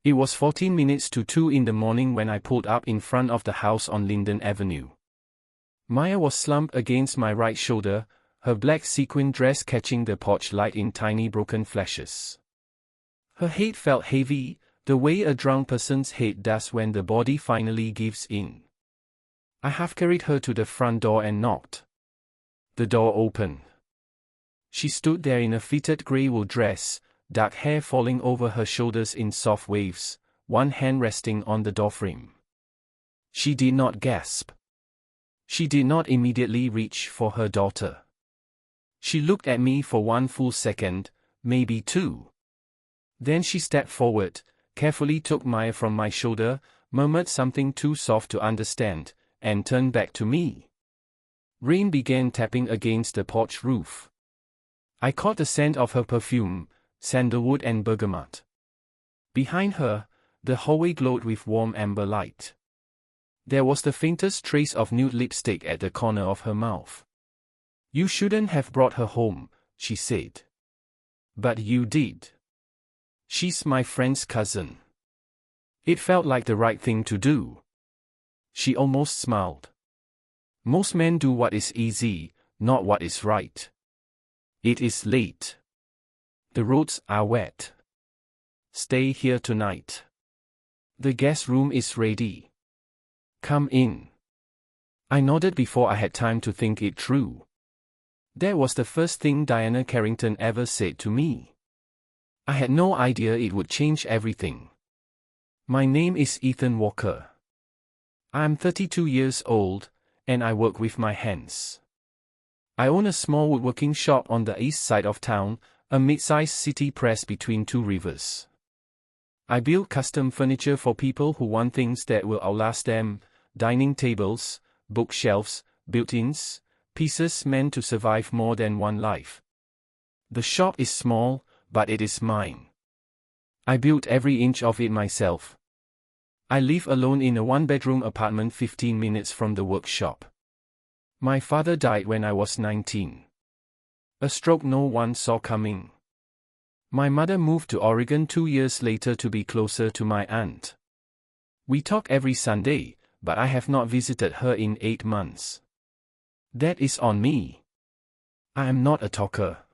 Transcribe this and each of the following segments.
It was 14 minutes to 2 in the morning when I pulled up in front of the house on Linden Avenue. Maya was slumped against my right shoulder, her black sequin dress catching the porch light in tiny broken flashes. Her head felt heavy, the way a drunk person's head does when the body finally gives in. I half carried her to the front door and knocked. The door opened. She stood there in a fitted grey wool dress, dark hair falling over her shoulders in soft waves, one hand resting on the doorframe. She did not gasp. She did not immediately reach for her daughter. She looked at me for one full second, maybe two. Then she stepped forward, carefully took Maya from my shoulder, murmured something too soft to understand, and turned back to me. Rain began tapping against the porch roof. I caught the scent of her perfume, sandalwood and bergamot. Behind her, the hallway glowed with warm amber light. There was the faintest trace of nude lipstick at the corner of her mouth. "You shouldn't have brought her home," she said. "But you did. She's my friend's cousin." It felt like the right thing to do. She almost smiled. "Most men do what is easy, not what is right. It is late. The roads are wet. Stay here tonight. The guest room is ready. Come in." I nodded before I had time to think it through. That was the first thing Diana Carrington ever said to me. I had no idea it would change everything. "My name is Ethan Walker. I am 32 years old, and I work with my hands. I own a small woodworking shop on the east side of town, a mid-sized city pressed between two rivers. I build custom furniture for people who want things that will outlast them, dining tables, bookshelves, built-ins, pieces meant to survive more than one life. The shop is small, but it is mine. I built every inch of it myself. I live alone in a one-bedroom apartment 15 minutes from the workshop. My father died when I was 19. A stroke no one saw coming. My mother moved to Oregon 2 years later to be closer to my aunt. We talk every Sunday, but I have not visited her in 8 months. That is on me. I am not a talker.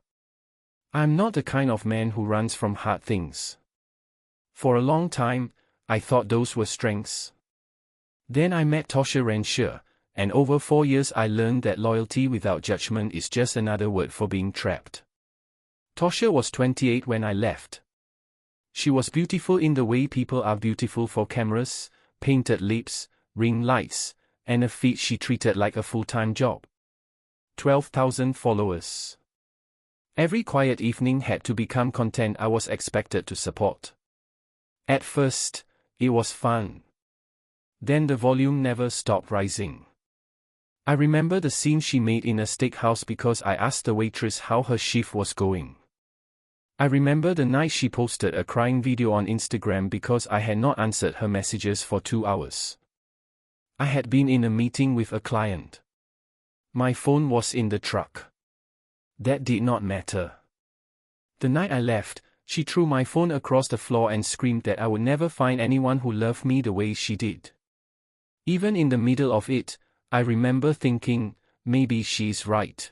I am not the kind of man who runs from hard things. For a long time, I thought those were strengths. Then I met Tosha Renshaw, and over 4 years I learned that loyalty without judgment is just another word for being trapped. Tosha was 28 when I left. She was beautiful in the way people are beautiful for cameras, painted lips, ring lights, and a feed she treated like a full-time job. 12,000 followers. Every quiet evening had to become content I was expected to support. At first, it was fun. Then the volume never stopped rising. I remember the scene she made in a steakhouse because I asked the waitress how her shift was going. I remember the night she posted a crying video on Instagram because I had not answered her messages for 2 hours. I had been in a meeting with a client. My phone was in the truck. That did not matter. The night I left, she threw my phone across the floor and screamed that I would never find anyone who loved me the way she did. Even in the middle of it, I remember thinking, maybe she's right.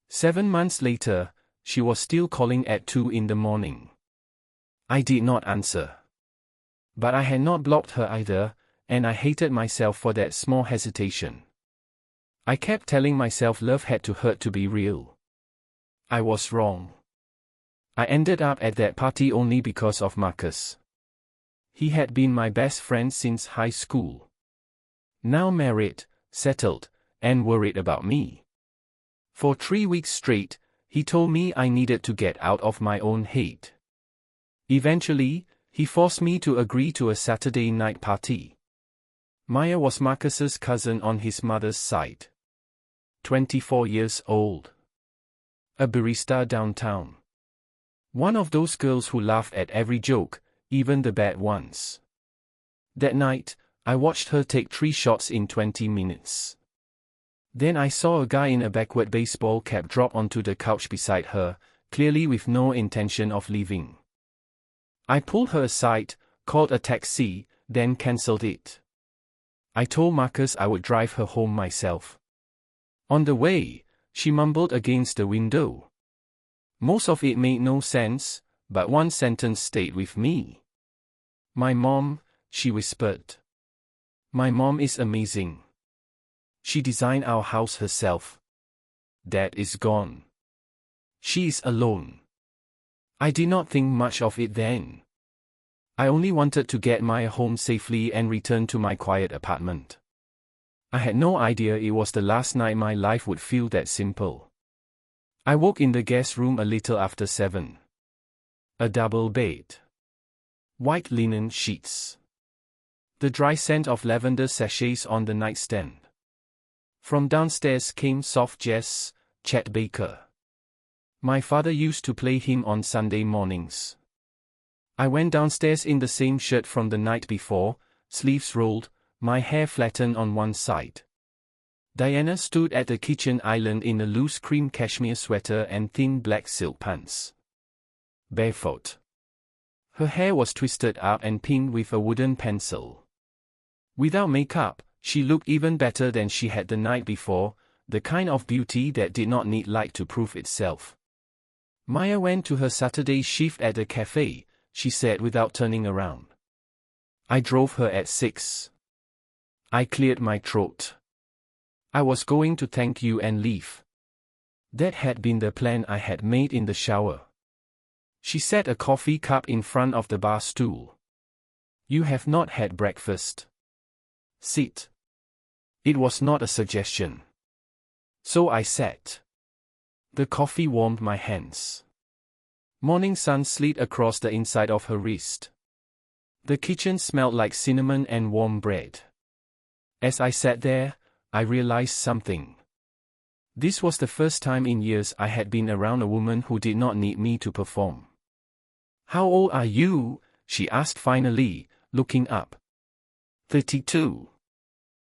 7 months later, she was still calling at 2 in the morning. I did not answer. But I had not blocked her either, and I hated myself for that small hesitation. I kept telling myself love had to hurt to be real. I was wrong. I ended up at that party only because of Marcus. He had been my best friend since high school. Now married, settled, and worried about me. For 3 weeks straight, he told me I needed to get out of my own head. Eventually, he forced me to agree to a Saturday night party. Maya was Marcus's cousin on his mother's side. 24 years old. A barista downtown. One of those girls who laughed at every joke, even the bad ones. That night, I watched her take 3 shots in 20 minutes. Then I saw a guy in a backward baseball cap drop onto the couch beside her, clearly with no intention of leaving. I pulled her aside, called a taxi, then cancelled it. I told Marcus I would drive her home myself. On the way, she mumbled against the window. Most of it made no sense, but one sentence stayed with me. "My mom," she whispered. "My mom is amazing. She designed our house herself. Dad is gone. She is alone." I did not think much of it then. I only wanted to get Maya home safely and return to my quiet apartment. I had no idea it was the last night my life would feel that simple. I woke in the guest room a little after 7. A double bed. White linen sheets. The dry scent of lavender sachets on the nightstand. From downstairs came soft jazz, Chet Baker. My father used to play him on Sunday mornings. I went downstairs in the same shirt from the night before, sleeves rolled, my hair flattened on one side. Diana stood at the kitchen island in a loose cream cashmere sweater and thin black silk pants. Barefoot. Her hair was twisted up and pinned with a wooden pencil. Without makeup, she looked even better than she had the night before, the kind of beauty that did not need light to prove itself. Maya went to her Saturday shift at the cafe, she said without turning around. I drove her at 6. I cleared my throat. I was going to thank you and leave. That had been the plan I had made in the shower. She set a coffee cup in front of the bar stool. "You have not had breakfast. Sit." It was not a suggestion. So I sat. The coffee warmed my hands. Morning sun slid across the inside of her wrist. The kitchen smelled like cinnamon and warm bread. As I sat there, I realized something. This was the first time in years I had been around a woman who did not need me to perform. "How old are you?" she asked finally, looking up. 32.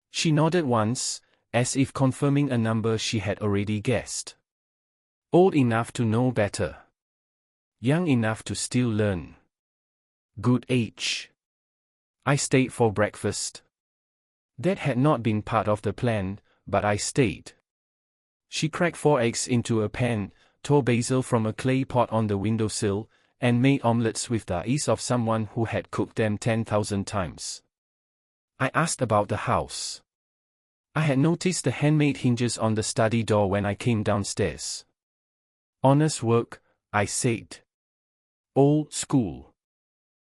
She nodded once, as if confirming a number she had already guessed. Old enough to know better. Young enough to still learn. Good age. I stayed for breakfast. That had not been part of the plan, but I stayed. She cracked 4 eggs into a pan, tore basil from a clay pot on the windowsill, and made omelets with the ease of someone who had cooked them 10,000 times. I asked about the house. I had noticed the handmade hinges on the study door when I came downstairs. "Honest work," I said. "Old school.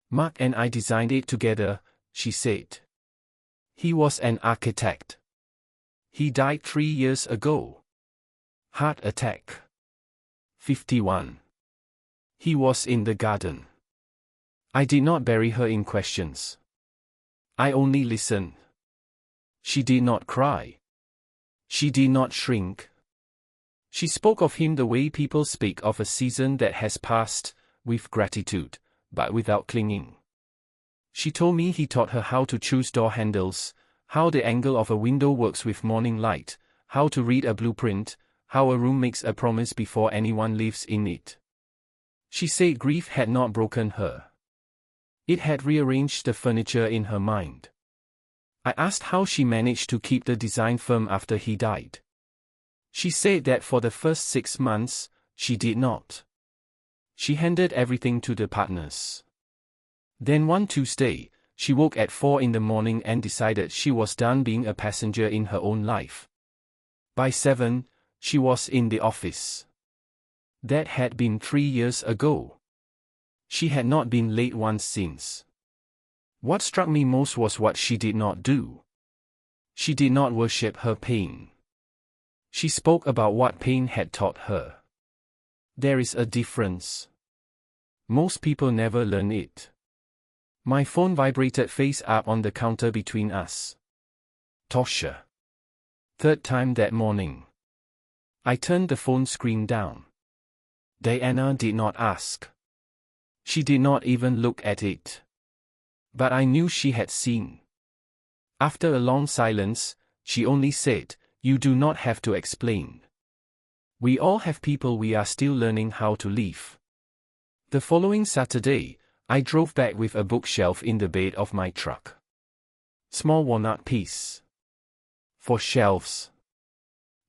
Mark and I designed it together," she said. "He was an architect. He died 3 years ago. Heart attack. 51. He was in the garden." I did not bury her in questions. I only listened. She did not cry. She did not shrink. She spoke of him the way people speak of a season that has passed, with gratitude, but without clinging. She told me he taught her how to choose door handles, how the angle of a window works with morning light, how to read a blueprint, how a room makes a promise before anyone lives in it. She said grief had not broken her. It had rearranged the furniture in her mind. I asked how she managed to keep the design firm after he died. She said that for the first 6 months, she did not. She handed everything to the partners. Then one Tuesday, she woke at 4 in the morning and decided she was done being a passenger in her own life. By 7, she was in the office. That had been 3 years ago. She had not been late once since. What struck me most was what she did not do. She did not worship her pain. She spoke about what pain had taught her. There is a difference. Most people never learn it. My phone vibrated face up on the counter between us. Tosha. 3rd time that morning. I turned the phone screen down. Diana did not ask. She did not even look at it. But I knew she had seen. After a long silence, she only said, "You do not have to explain. We all have people we are still learning how to leave." The following Saturday, I drove back with a bookshelf in the bed of my truck. Small walnut piece. For shelves.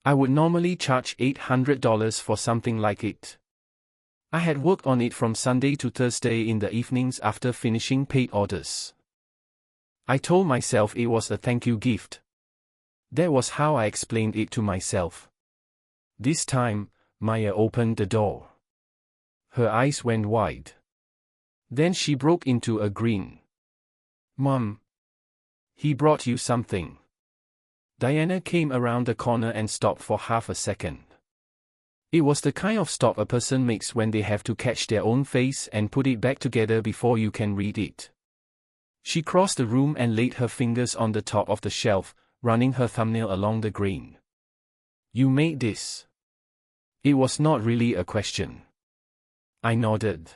I would normally charge $800 for something like it. I had worked on it from Sunday to Thursday in the evenings after finishing paid orders. I told myself it was a thank you gift. That was how I explained it to myself. This time, Maya opened the door. Her eyes went wide. Then she broke into a grin. "Mom. He brought you something." Diana came around the corner and stopped for half a second. It was the kind of stop a person makes when they have to catch their own face and put it back together before you can read it. She crossed the room and laid her fingers on the top of the shelf, running her thumbnail along the grain. "You made this?" It was not really a question. I nodded.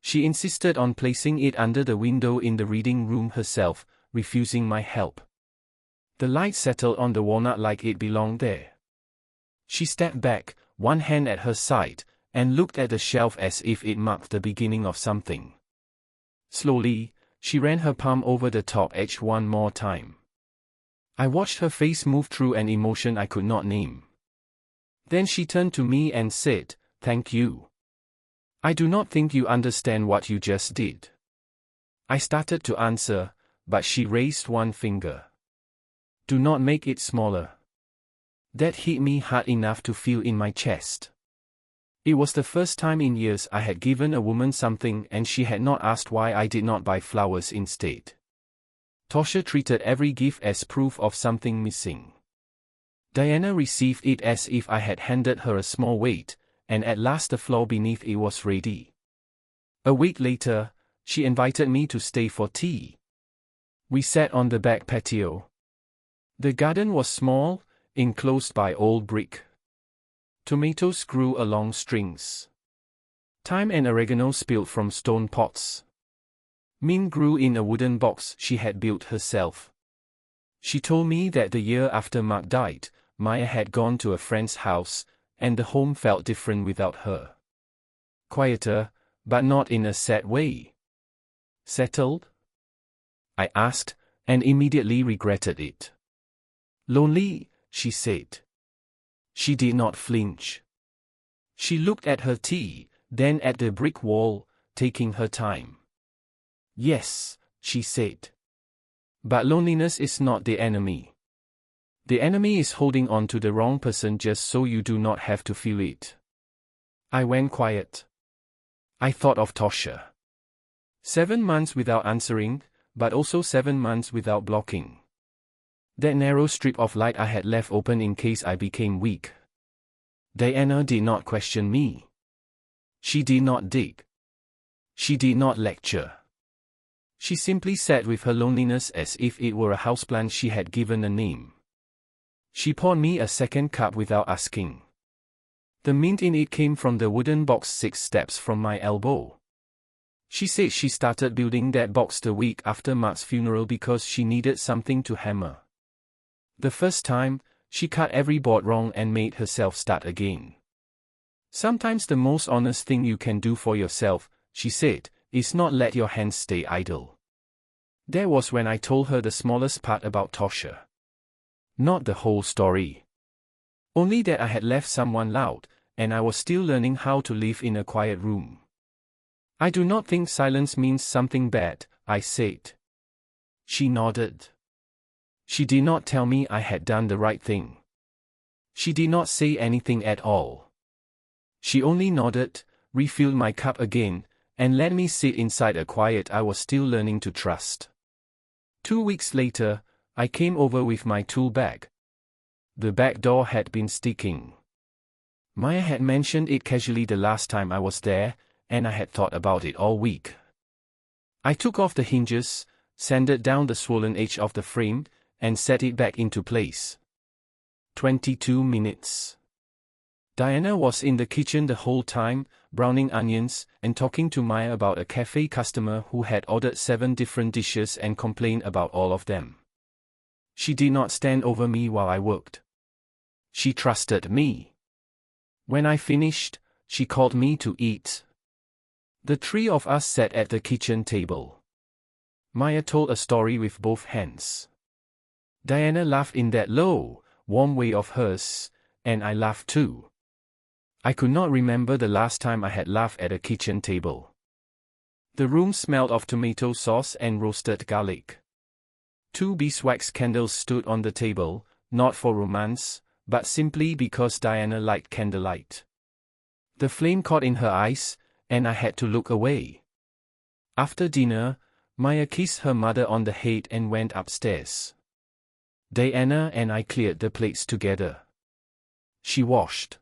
She insisted on placing it under the window in the reading room herself, refusing my help. The light settled on the walnut like it belonged there. She stepped back, one hand at her side, and looked at the shelf as if it marked the beginning of something. Slowly, she ran her palm over the top edge one more time. I watched her face move through an emotion I could not name. Then she turned to me and said, "Thank you. I do not think you understand what you just did." I started to answer, but she raised one finger. "Do not make it smaller." That hit me hard enough to feel in my chest. It was the first time in years I had given a woman something and she had not asked why I did not buy flowers instead. Tosha treated every gift as proof of something missing. Diana received it as if I had handed her a small weight, and at last the floor beneath it was ready. A week later, she invited me to stay for tea. We sat on the back patio. The garden was small, enclosed by old brick. Tomatoes grew along strings. Thyme and oregano spilled from stone pots. Mint grew in a wooden box she had built herself. She told me that the year after Mark died, Maya had gone to a friend's house, and the home felt different without her. Quieter, but not in a sad way. "Settled?" I asked, and immediately regretted it. "Lonely," she said. She did not flinch. She looked at her tea, then at the brick wall, taking her time. "Yes," she said. "But loneliness is not the enemy. The enemy is holding on to the wrong person just so you do not have to feel it." I went quiet. I thought of Tosha. 7 months without answering, but also 7 months without blocking. That narrow strip of light I had left open in case I became weak. Diana did not question me. She did not dig. She did not lecture. She simply sat with her loneliness as if it were a houseplant she had given a name. She poured me a second cup without asking. The mint in it came from the wooden box 6 steps from my elbow. She said she started building that box the week after Mark's funeral because she needed something to hammer. The first time, she cut every board wrong and made herself start again. "Sometimes the most honest thing you can do for yourself," she said, "is not let your hands stay idle." That was when I told her the smallest part about Tosha. Not the whole story. Only that I had left someone loud, and I was still learning how to live in a quiet room. "I do not think silence means something bad," I said. She nodded. She did not tell me I had done the right thing. She did not say anything at all. She only nodded, refilled my cup again, and let me sit inside a quiet I was still learning to trust. 2 weeks later, I came over with my tool bag. The back door had been sticking. Maya had mentioned it casually the last time I was there, and I had thought about it all week. I took off the hinges, sanded down the swollen edge of the frame, and set it back into place. 22 minutes. Diana was in the kitchen the whole time, browning onions, and talking to Maya about a cafe customer who had ordered 7 different dishes and complained about all of them. She did not stand over me while I worked. She trusted me. When I finished, she called me to eat. The three of us sat at the kitchen table. Maya told a story with both hands. Diana laughed in that low, warm way of hers, and I laughed too. I could not remember the last time I had laughed at a kitchen table. The room smelled of tomato sauce and roasted garlic. 2 beeswax candles stood on the table, not for romance, but simply because Diana liked candlelight. The flame caught in her eyes, and I had to look away. After dinner, Maya kissed her mother on the head and went upstairs. Diana and I cleared the plates together. She washed.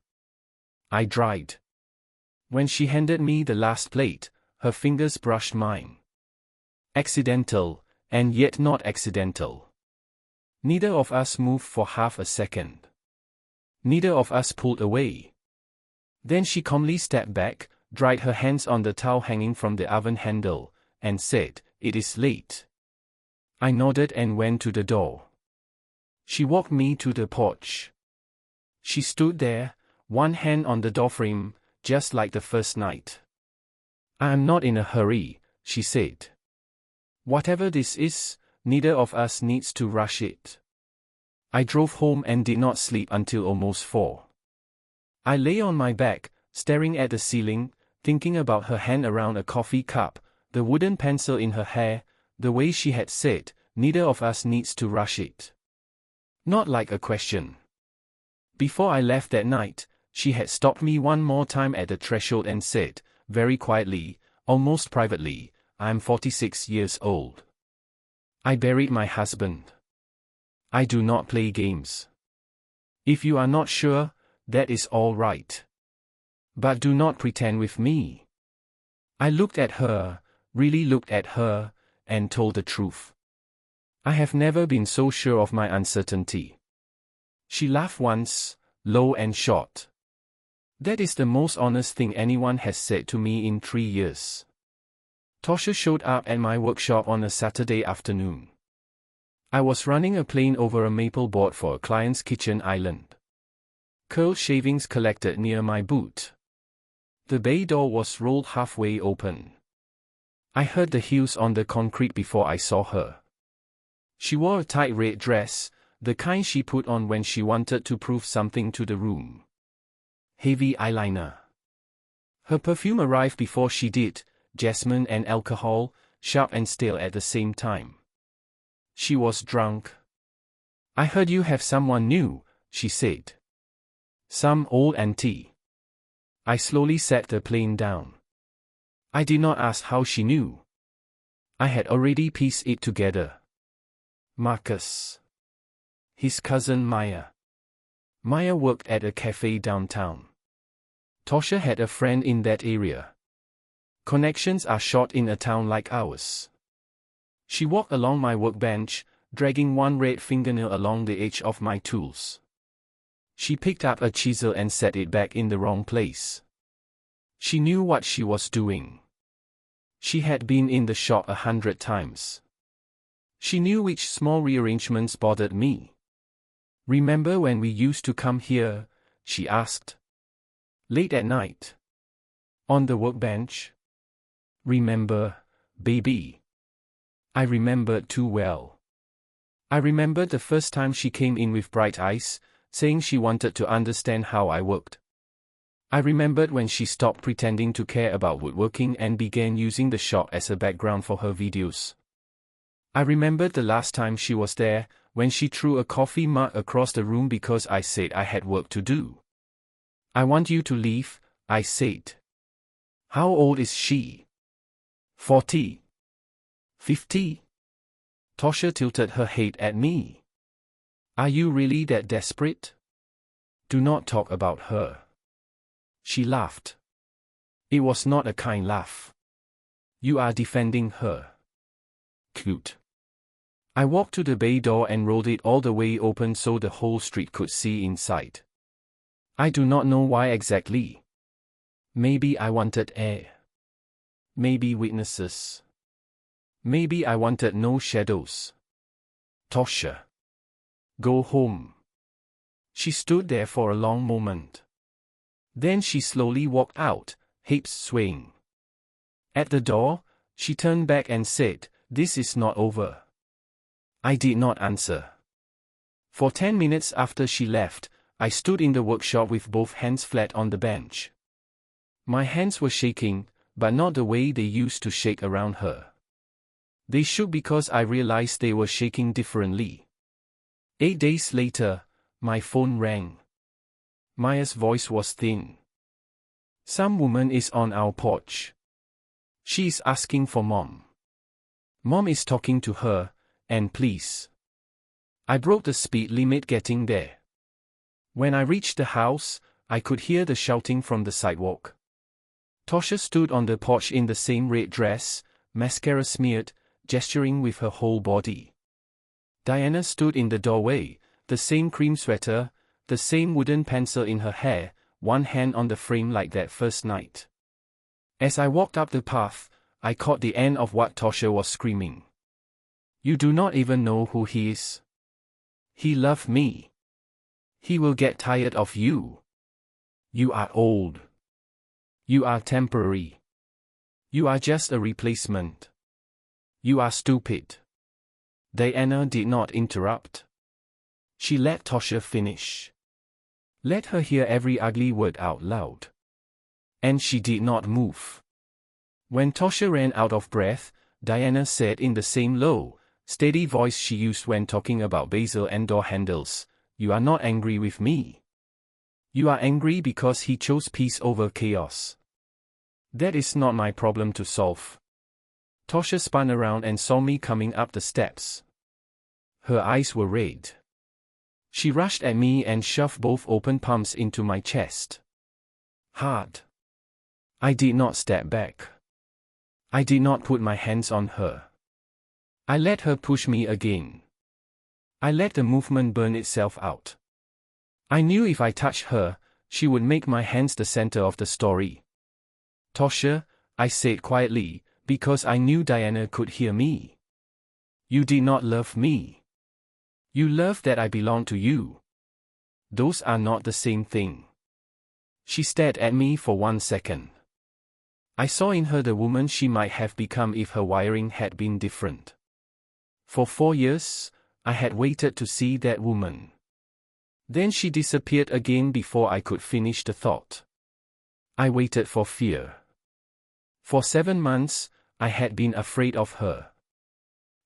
I dried. When she handed me the last plate, her fingers brushed mine. Accidental, and yet not accidental. Neither of us moved for half a second. Neither of us pulled away. Then she calmly stepped back, dried her hands on the towel hanging from the oven handle, and said, "It is late." I nodded and went to the door. She walked me to the porch. She stood there, one hand on the doorframe, just like the first night. "I am not in a hurry," she said. "Whatever this is, neither of us needs to rush it." I drove home and did not sleep until almost 4. I lay on my back, staring at the ceiling, thinking about her hand around a coffee cup, the wooden pencil in her hair, the way she had said, "Neither of us needs to rush it." Not like a question. Before I left that night, she had stopped me one more time at the threshold and said, very quietly, almost privately, "I am 46 years old. I buried my husband. I do not play games. If you are not sure, that is all right. But do not pretend with me." I looked at her, really looked at her, and told the truth. I have never been so sure of my uncertainty. She laughed once, low and short. That is the most honest thing anyone has said to me in 3 years. Tosha showed up at my workshop on a Saturday afternoon. I was running a plane over a maple board for a client's kitchen island. Curl shavings collected near my boot. The bay door was rolled halfway open. I heard the heels on the concrete before I saw her. She wore a tight red dress, the kind she put on when she wanted to prove something to the room. Heavy eyeliner. Her perfume arrived before she did, jasmine and alcohol, sharp and stale at the same time. She was drunk. "I heard you have someone new," she said. "Some old auntie." I slowly set the plane down. I did not ask how she knew. I had already pieced it together. Marcus. His cousin Maya. Maya worked at a cafe downtown. Tosha had a friend in that area. Connections are short in a town like ours. She walked along my workbench, dragging one red fingernail along the edge of my tools. She picked up a chisel and set it back in the wrong place. She knew what she was doing. She had been in the shop 100 times. She knew which small rearrangements bothered me. "Remember when we used to come here?" she asked. "Late at night. On the workbench?" "Remember, baby." I remembered too well. I remembered the first time she came in with bright eyes, saying she wanted to understand how I worked. I remembered when she stopped pretending to care about woodworking and began using the shop as a background for her videos. I remembered the last time she was there, when she threw a coffee mug across the room because I said I had work to do. "I want you to leave," I said. "How old is she?" 40. 50? Tosha tilted her head at me. "Are you really that desperate? Do not talk about her." She laughed. It was not a kind laugh. "You are defending her. Cute." I walked to the bay door and rolled it all the way open so the whole street could see inside. I do not know why exactly. Maybe I wanted air. Maybe witnesses. Maybe I wanted no shadows. "Tosha. Go home." She stood there for a long moment. Then she slowly walked out, hips swaying. At the door, she turned back and said, "This is not over." I did not answer. For 10 minutes after she left, I stood in the workshop with both hands flat on the bench. My hands were shaking, but not the way they used to shake around her. They shook because I realized they were shaking differently. 8 days later, my phone rang. Maya's voice was thin. "Some woman is on our porch. She is asking for Mom. Mom is talking to her, and please." I broke the speed limit getting there. When I reached the house, I could hear the shouting from the sidewalk. Tosha stood on the porch in the same red dress, mascara smeared, gesturing with her whole body. Diana stood in the doorway, the same cream sweater, the same wooden pencil in her hair, one hand on the frame like that first night. As I walked up the path, I caught the end of what Tosha was screaming. "You do not even know who he is. He loved me. He will get tired of you. You are old. You are temporary. You are just a replacement. You are stupid." Diana did not interrupt. She let Tosha finish. Let her hear every ugly word out loud. And she did not move. When Tosha ran out of breath, Diana said in the same low, steady voice she used when talking about basil and door handles, "You are not angry with me. You are angry because he chose peace over chaos. That is not my problem to solve." Tosha spun around and saw me coming up the steps. Her eyes were red. She rushed at me and shoved both open palms into my chest. Hard. I did not step back. I did not put my hands on her. I let her push me again. I let the movement burn itself out. I knew if I touched her, she would make my hands the center of the story. "Tosha," I said quietly, because I knew Diana could hear me. "You did not love me. You loved that I belonged to you. Those are not the same thing." She stared at me for 1 second. I saw in her the woman she might have become if her wiring had been different. For 4 years, I had waited to see that woman. Then she disappeared again before I could finish the thought. I waited for fear. For 7 months, I had been afraid of her.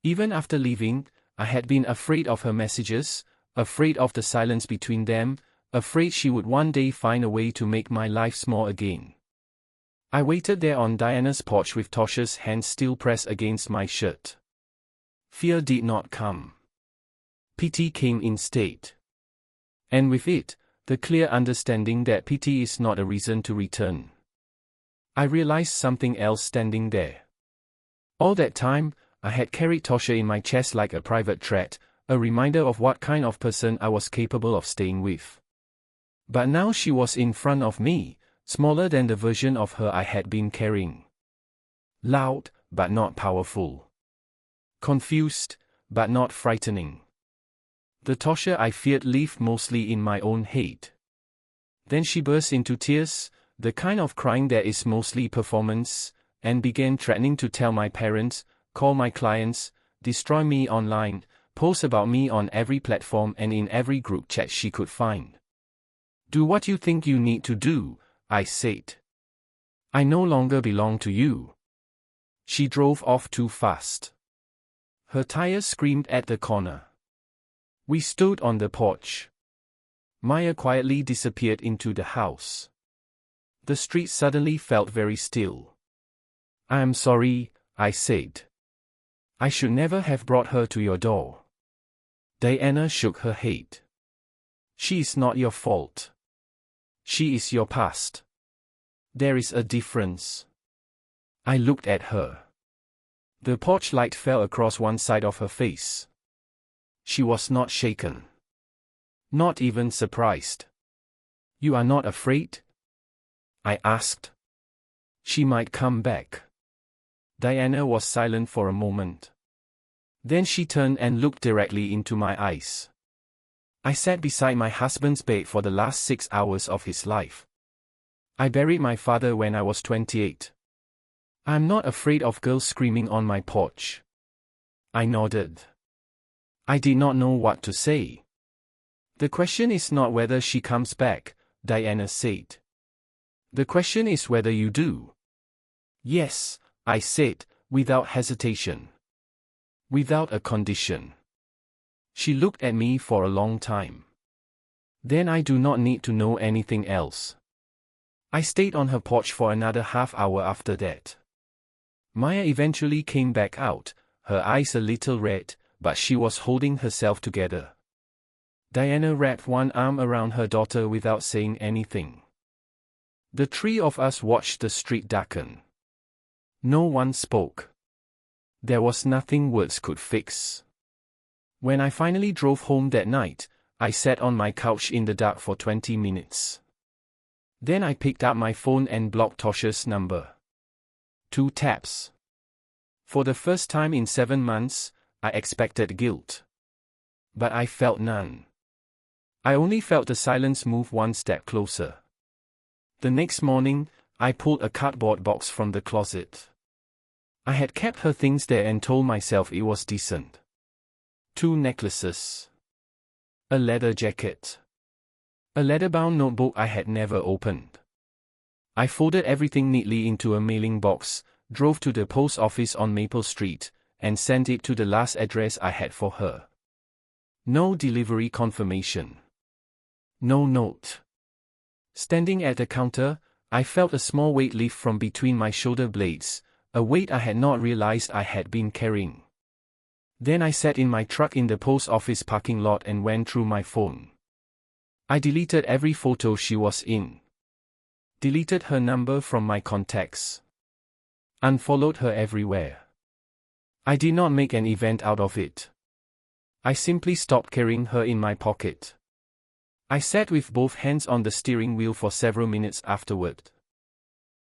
Even after leaving, I had been afraid of her messages, afraid of the silence between them, afraid she would one day find a way to make my life small again. I waited there on Diana's porch with Tosha's hand still pressed against my shirt. Fear did not come. Pity came instead. And with it, the clear understanding that pity is not a reason to return. I realized something else standing there. All that time, I had carried Tosha in my chest like a private threat, a reminder of what kind of person I was capable of staying with. But now she was in front of me, smaller than the version of her I had been carrying. Loud, but not powerful. Confused, but not frightening. The Tosha I feared lived mostly in my own head. Then she burst into tears, the kind of crying that is mostly performance, and began threatening to tell my parents, call my clients, destroy me online, post about me on every platform and in every group chat she could find. "Do what you think you need to do," I said. "I no longer belong to you." She drove off too fast. Her tires screamed at the corner. We stood on the porch. Maya quietly disappeared into the house. The street suddenly felt very still. "I am sorry," I said. "I should never have brought her to your door." Diana shook her head. "She is not your fault. She is your past. There is a difference." I looked at her. The porch light fell across one side of her face. She was not shaken. Not even surprised. "You are not afraid?" I asked. "She might come back." Diana was silent for a moment. Then she turned and looked directly into my eyes. "I sat beside my husband's bed for the last 6 hours of his life. I buried my father when I was 28. I'm not afraid of girls screaming on my porch. I nodded. I did not know what to say. The question is not whether she comes back, Diana said. The question is whether you do. Yes, I said, without hesitation. Without a condition. She looked at me for a long time. Then I do not need to know anything else. I stayed on her porch for another half-hour after that. Maya eventually came back out, her eyes a little red, but she was holding herself together. Diana wrapped one arm around her daughter without saying anything. The three of us watched the street darken. No one spoke. There was nothing words could fix. When I finally drove home that night, I sat on my couch in the dark for 20 minutes. Then I picked up my phone and blocked Tosh's number. 2 taps. For the first time in 7 months, I expected guilt. But I felt none. I only felt the silence move one step closer. The next morning, I pulled a cardboard box from the closet. I had kept her things there and told myself it was decent. 2 necklaces. A leather jacket. A leather-bound notebook I had never opened. I folded everything neatly into a mailing box, drove to the post office on Maple Street, and sent it to the last address I had for her. No delivery confirmation. No note. Standing at the counter, I felt a small weight lift from between my shoulder blades, a weight I had not realized I had been carrying. Then I sat in my truck in the post office parking lot and went through my phone. I deleted every photo she was in. Deleted her number from my contacts. Unfollowed her everywhere. I did not make an event out of it. I simply stopped carrying her in my pocket. I sat with both hands on the steering wheel for several minutes afterward.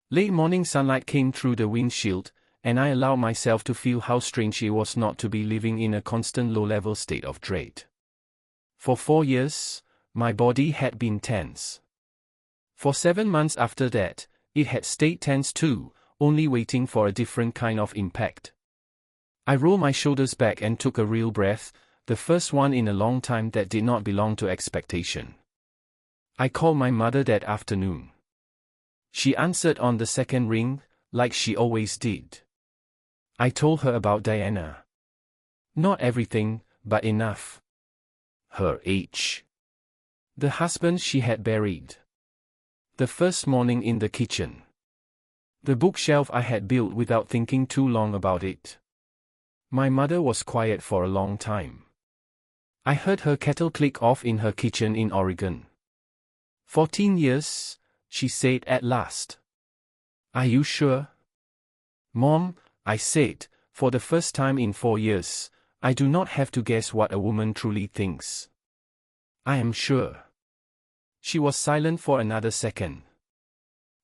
Late morning sunlight came through the windshield, and I allowed myself to feel how strange it was not to be living in a constant low-level state of dread. For 4 years, my body had been tense. For 7 months after that, it had stayed tense too, only waiting for a different kind of impact. I rolled my shoulders back and took a real breath, the first one in a long time that did not belong to expectation. I called my mother that afternoon. She answered on the second ring, like she always did. I told her about Diana. Not everything, but enough. Her age. The husband she had buried. The first morning in the kitchen. The bookshelf I had built without thinking too long about it. My mother was quiet for a long time. I heard her kettle click off in her kitchen in Oregon. 14 years, she said at last. Are you sure? Mom, I said, for the first time in 4 years, I do not have to guess what a woman truly thinks. I am sure. She was silent for another second.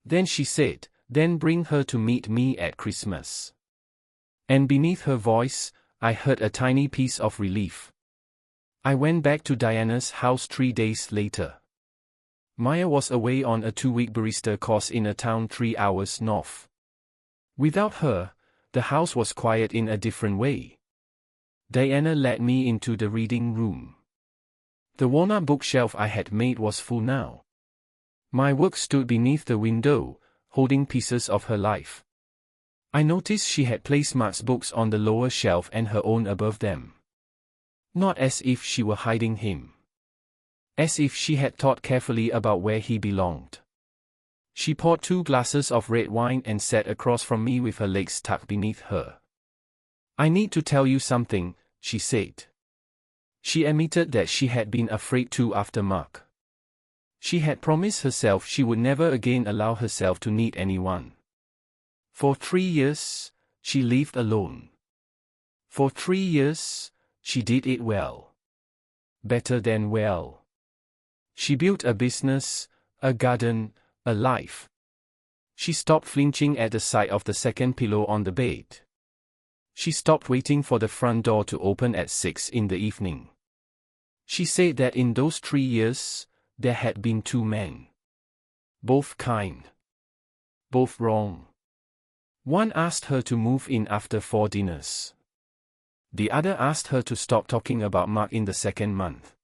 Then she said, then bring her to meet me at Christmas. And beneath her voice, I heard a tiny piece of relief. I went back to Diana's house 3 days later. Maya was away on a 2-week barista course in a town 3 hours north. Without her, the house was quiet in a different way. Diana led me into the reading room. The walnut bookshelf I had made was full now. My work stood beneath the window, holding pieces of her life. I noticed she had placed Mark's books on the lower shelf and her own above them. Not as if she were hiding him. As if she had thought carefully about where he belonged. She poured 2 glasses of red wine and sat across from me with her legs tucked beneath her. I need to tell you something, she said. She admitted that she had been afraid too after Mark. She had promised herself she would never again allow herself to need anyone. For 3 years, she lived alone. For 3 years, she did it well. Better than well. She built a business, a garden, a life. She stopped flinching at the sight of the second pillow on the bed. She stopped waiting for the front door to open at 6 in the evening. She said that in those 3 years, there had been 2 men. Both kind. Both wrong. One asked her to move in after 4 dinners. The other asked her to stop talking about Mark in the second month.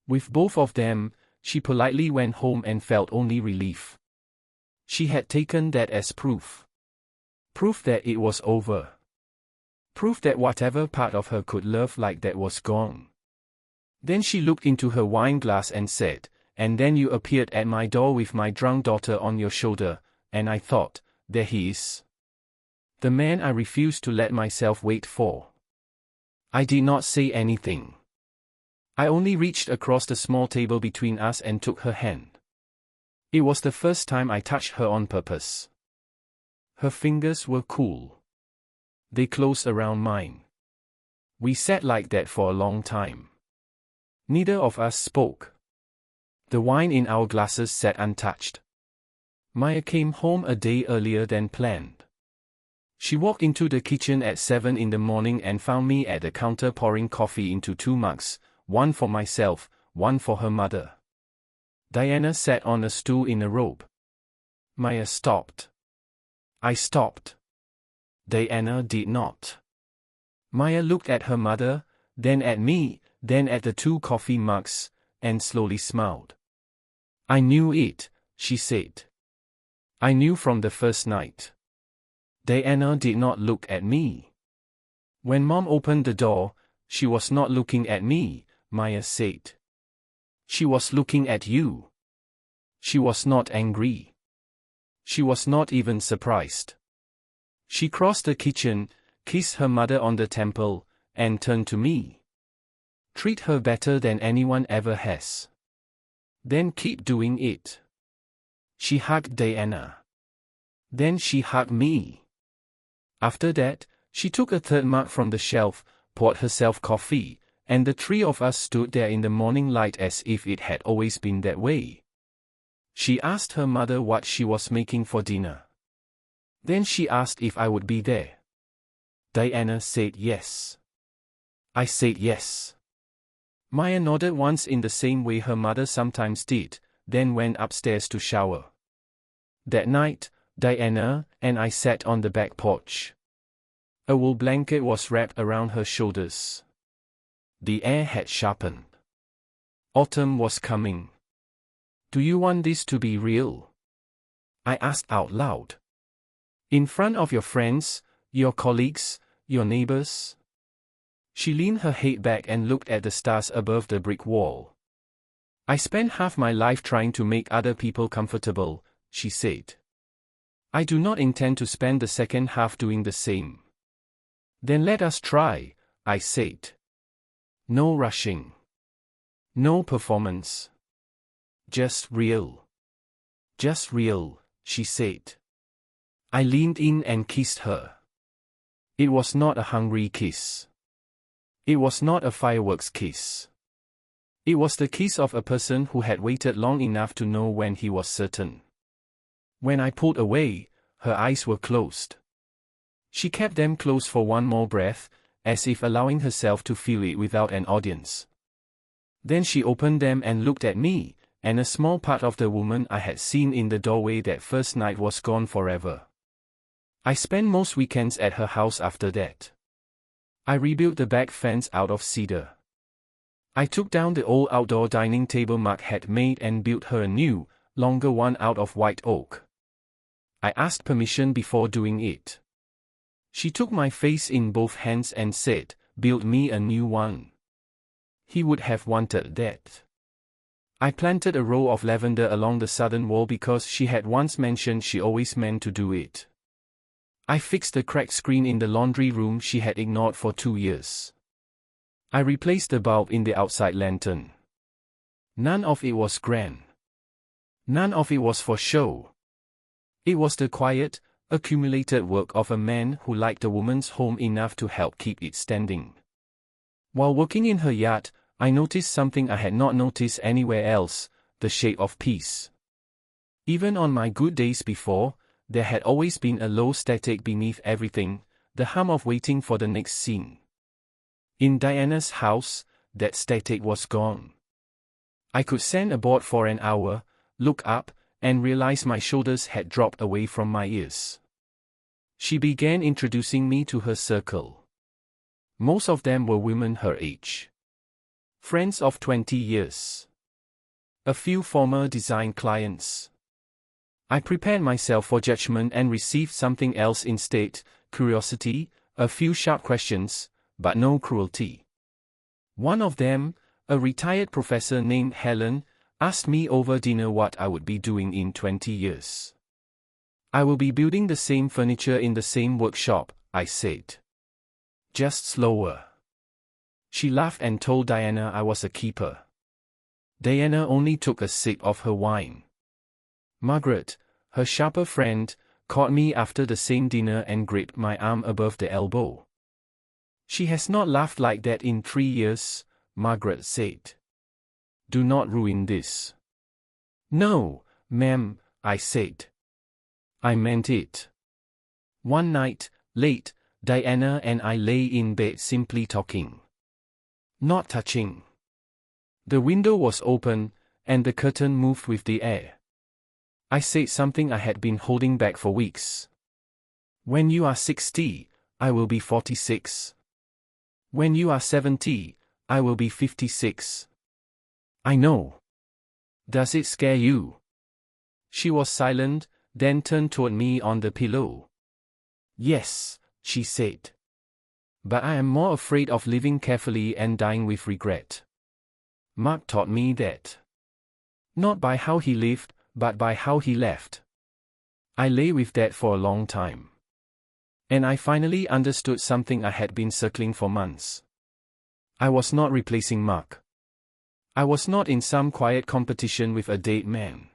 With both of them, she politely went home and felt only relief. She had taken that as proof. Proof that it was over. Proof that whatever part of her could love like that was gone. Then she looked into her wine glass and said, "And then you appeared at my door with my drunk daughter on your shoulder, and I thought, there he is. The man I refused to let myself wait for." I did not say anything. I only reached across the small table between us and took her hand. It was the first time I touched her on purpose. Her fingers were cool. They closed around mine. We sat like that for a long time. Neither of us spoke. The wine in our glasses sat untouched. Maya came home a day earlier than planned. She walked into the kitchen at 7 in the morning and found me at the counter pouring coffee into 2 mugs, one for myself, one for her mother. Diana sat on a stool in a robe. Maya stopped. I stopped. Diana did not. Maya looked at her mother, then at me, then at the 2 coffee mugs, and slowly smiled. "I knew it," she said. "I knew from the first night." Diana did not look at me. "When Mom opened the door, she was not looking at me," Maya said. "She was looking at you." She was not angry. She was not even surprised. She crossed the kitchen, kissed her mother on the temple, and turned to me. "Treat her better than anyone ever has. Then keep doing it." She hugged Diana. Then she hugged me. After that, she took a 3rd mug from the shelf, poured herself coffee, and the 3 of us stood there in the morning light as if it had always been that way. She asked her mother what she was making for dinner. Then she asked if I would be there. Diana said yes. I said yes. Maya nodded once in the same way her mother sometimes did, then went upstairs to shower. That night, Diana and I sat on the back porch. A wool blanket was wrapped around her shoulders. The air had sharpened. Autumn was coming. "Do you want this to be real?" I asked out loud. "In front of your friends, your colleagues, your neighbors?" She leaned her head back and looked at the stars above the brick wall. "I spent half my life trying to make other people comfortable," she said. "I do not intend to spend the second half doing the same." "Then let us try," I said. "No rushing. No performance. Just real." "Just real," she said. I leaned in and kissed her. It was not a hungry kiss. It was not a fireworks kiss. It was the kiss of a person who had waited long enough to know when he was certain. When I pulled away, her eyes were closed. She kept them closed for one more breath, as if allowing herself to feel it without an audience. Then she opened them and looked at me, and a small part of the woman I had seen in the doorway that first night was gone forever. I spent most weekends at her house after that. I rebuilt the back fence out of cedar. I took down the old outdoor dining table Mark had made and built her a new, longer one out of white oak. I asked permission before doing it. She took my face in both hands and said, "Build me a new one." He would have wanted that. I planted a row of lavender along the southern wall because she had once mentioned she always meant to do it. I fixed the cracked screen in the laundry room she had ignored for 2 years. I replaced the bulb in the outside lantern. None of it was grand. None of it was for show. It was the quiet, accumulated work of a man who liked a woman's home enough to help keep it standing. While working in her yard, I noticed something I had not noticed anywhere else, the shape of peace. Even on my good days before, there had always been a low static beneath everything, the hum of waiting for the next scene. In Diana's house, that static was gone. I could stand aboard for an hour, look up, and realize my shoulders had dropped away from my ears. She began introducing me to her circle. Most of them were women her age. Friends of 20 years. A few former design clients. I prepared myself for judgment and received something else instead: curiosity, a few sharp questions, but no cruelty. One of them, a retired professor named Helen, asked me over dinner what I would be doing in 20 years. I will be building the same furniture in the same workshop, I said. Just slower. She laughed and told Diana I was a keeper. Diana only took a sip of her wine. Margaret, her sharper friend, caught me after the same dinner and gripped my arm above the elbow. She has not laughed like that in 3 years, Margaret said. Do not ruin this. No, ma'am, I said. I meant it. One night, late, Diana and I lay in bed simply talking. Not touching. The window was open, and the curtain moved with the air. I said something I had been holding back for weeks. When you are 60, I will be 46. When you are 70, I will be 56. I know. Does it scare you? She was silent, then turned toward me on the pillow. Yes, she said. But I am more afraid of living carefully and dying with regret. Mark taught me that. Not by how he lived, but by how he left. I lay with that for a long time. And I finally understood something I had been circling for months. I was not replacing Mark. I was not in some quiet competition with a dead man.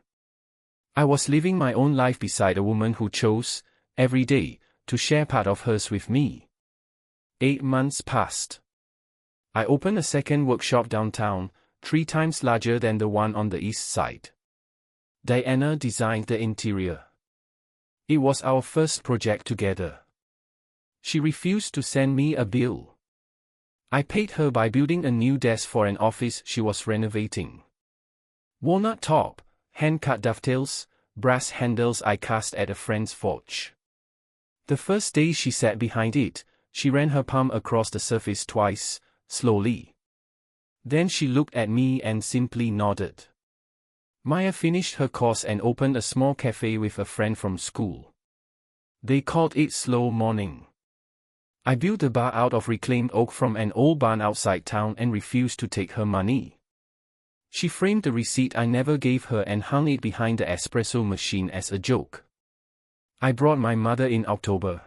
I was living my own life beside a woman who chose, every day, to share part of hers with me. 8 months passed. I opened a second workshop downtown, 3 times larger than the one on the east side. Diana designed the interior. It was our first project together. She refused to send me a bill. I paid her by building a new desk for an office she was renovating. Walnut top, hand-cut dovetails, brass handles I cast at a friend's forge. The first day she sat behind it, she ran her palm across the surface twice, slowly. Then she looked at me and simply nodded. Maya finished her course and opened a small cafe with a friend from school. They called it Slow Morning. I built a bar out of reclaimed oak from an old barn outside town and refused to take her money. She framed the receipt I never gave her and hung it behind the espresso machine as a joke. I brought my mother in October.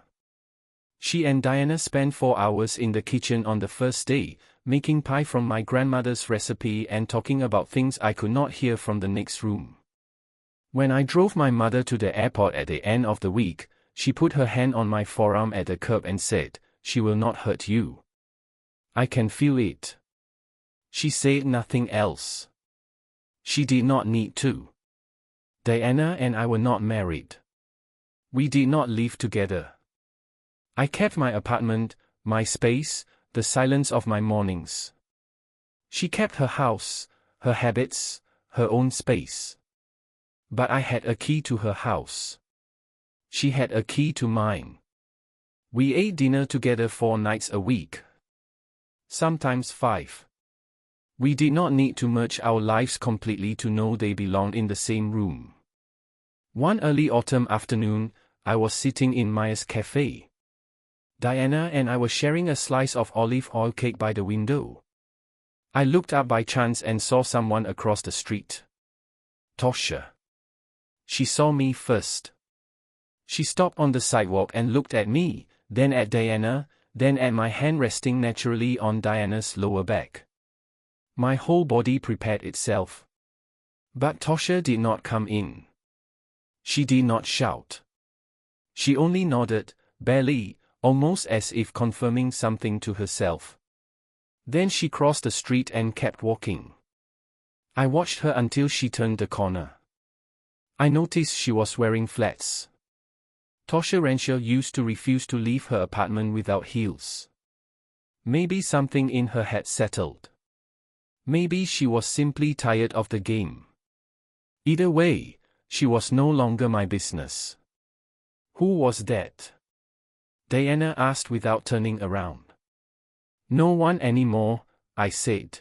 She and Diana spent 4 hours in the kitchen on the first day, making pie from my grandmother's recipe and talking about things I could not hear from the next room. When I drove my mother to the airport at the end of the week, she put her hand on my forearm at the curb and said, "She will not hurt you. I can feel it." She said nothing else. She did not need to. Diana and I were not married. We did not live together. I kept my apartment, my space, the silence of my mornings. She kept her house, her habits, her own space. But I had a key to her house. She had a key to mine. We ate dinner together 4 nights a week. Sometimes 5. We did not need to merge our lives completely to know they belonged in the same room. One early autumn afternoon, I was sitting in Maya's cafe. Diana and I were sharing a slice of olive oil cake by the window. I looked up by chance and saw someone across the street. Tosha. She saw me first. She stopped on the sidewalk and looked at me, then at Diana, then at my hand resting naturally on Diana's lower back. My whole body prepared itself. But Tosha did not come in. She did not shout. She only nodded, barely, almost as if confirming something to herself. Then she crossed the street and kept walking. I watched her until she turned the corner. I noticed she was wearing flats. Tosha Renshaw used to refuse to leave her apartment without heels. Maybe something in her had settled. Maybe she was simply tired of the game. Either way, she was no longer my business. Who was that? Diana asked without turning around. No one anymore, I said.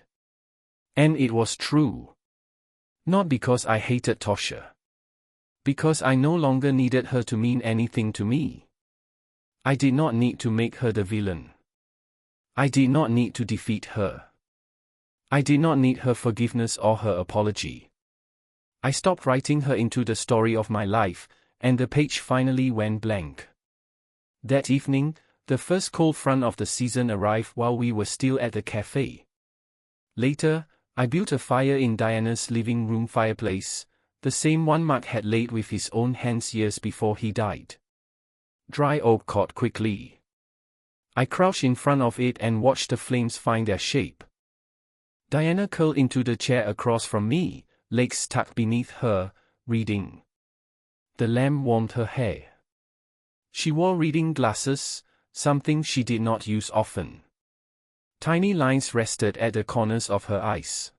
And it was true. Not because I hated Tosha. Because I no longer needed her to mean anything to me. I did not need to make her the villain. I did not need to defeat her. I did not need her forgiveness or her apology. I stopped writing her into the story of my life, and the page finally went blank. That evening, the first cold front of the season arrived while we were still at the cafe. Later, I built a fire in Diana's living room fireplace, the same one Mark had laid with his own hands years before he died. Dry oak caught quickly. I crouched in front of it and watched the flames find their shape. Diana curled into the chair across from me, legs tucked beneath her, reading. The lamp warmed her hair. She wore reading glasses, something she did not use often. Tiny lines rested at the corners of her eyes.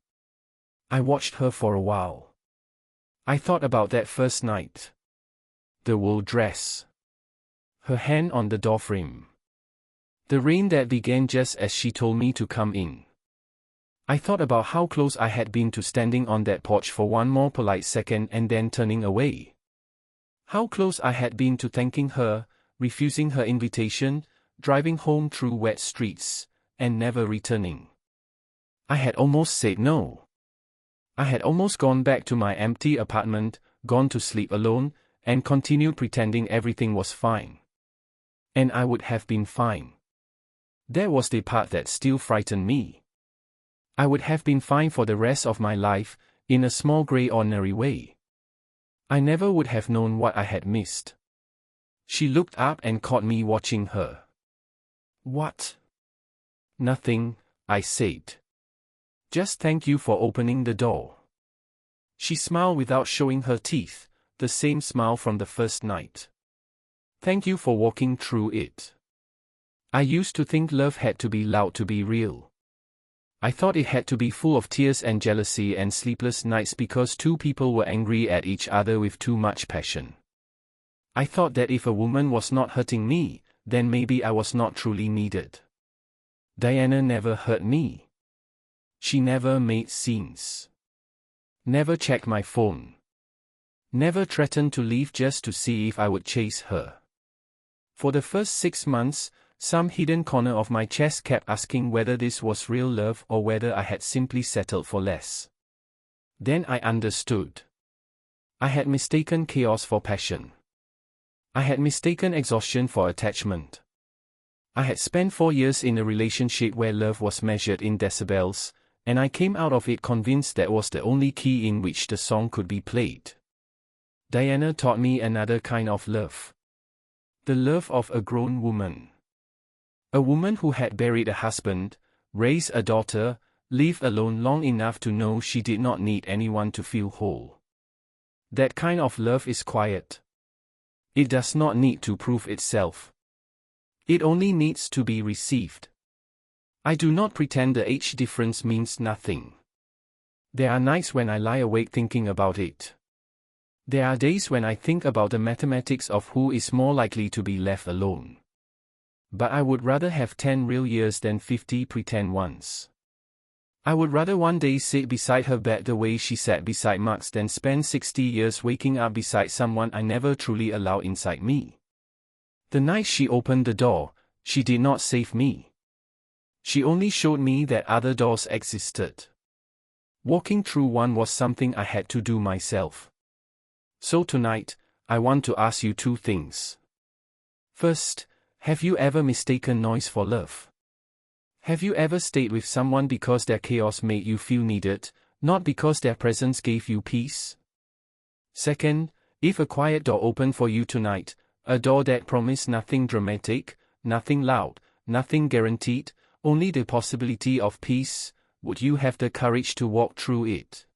I watched her for a while. I thought about that first night. The wool dress. Her hand on the doorframe. The rain that began just as she told me to come in. I thought about how close I had been to standing on that porch for one more polite second and then turning away. How close I had been to thanking her, refusing her invitation, driving home through wet streets, and never returning. I had almost said no. I had almost gone back to my empty apartment, gone to sleep alone, and continued pretending everything was fine. And I would have been fine. That was the part that still frightened me. I would have been fine for the rest of my life, in a small grey ordinary way. I never would have known what I had missed. She looked up and caught me watching her. What? Nothing, I said. Just thank you for opening the door. She smiled without showing her teeth, the same smile from the first night. Thank you for walking through it. I used to think love had to be loud to be real. I thought it had to be full of tears and jealousy and sleepless nights because two people were angry at each other with too much passion. I thought that if a woman was not hurting me, then maybe I was not truly needed. Diana never hurt me. She never made scenes. Never checked my phone. Never threatened to leave just to see if I would chase her. For the first 6 months, some hidden corner of my chest kept asking whether this was real love or whether I had simply settled for less. Then I understood. I had mistaken chaos for passion. I had mistaken exhaustion for attachment. I had spent 4 years in a relationship where love was measured in decibels, and I came out of it convinced that was the only key in which the song could be played. Diana taught me another kind of love. The love of a grown woman. A woman who had buried a husband, raised a daughter, lived alone long enough to know she did not need anyone to feel whole. That kind of love is quiet. It does not need to prove itself. It only needs to be received. I do not pretend the age difference means nothing. There are nights when I lie awake thinking about it. There are days when I think about the mathematics of who is more likely to be left alone. But I would rather have 10 real years than 50 pretend ones. I would rather one day sit beside her bed the way she sat beside Mark's than spend 60 years waking up beside someone I never truly allowed inside me. The night she opened the door, she did not save me. She only showed me that other doors existed. Walking through one was something I had to do myself. So tonight, I want to ask you 2 things. First, have you ever mistaken noise for love? Have you ever stayed with someone because their chaos made you feel needed, not because their presence gave you peace? Second, if a quiet door opened for you tonight, a door that promised nothing dramatic, nothing loud, nothing guaranteed, only the possibility of peace, would you have the courage to walk through it?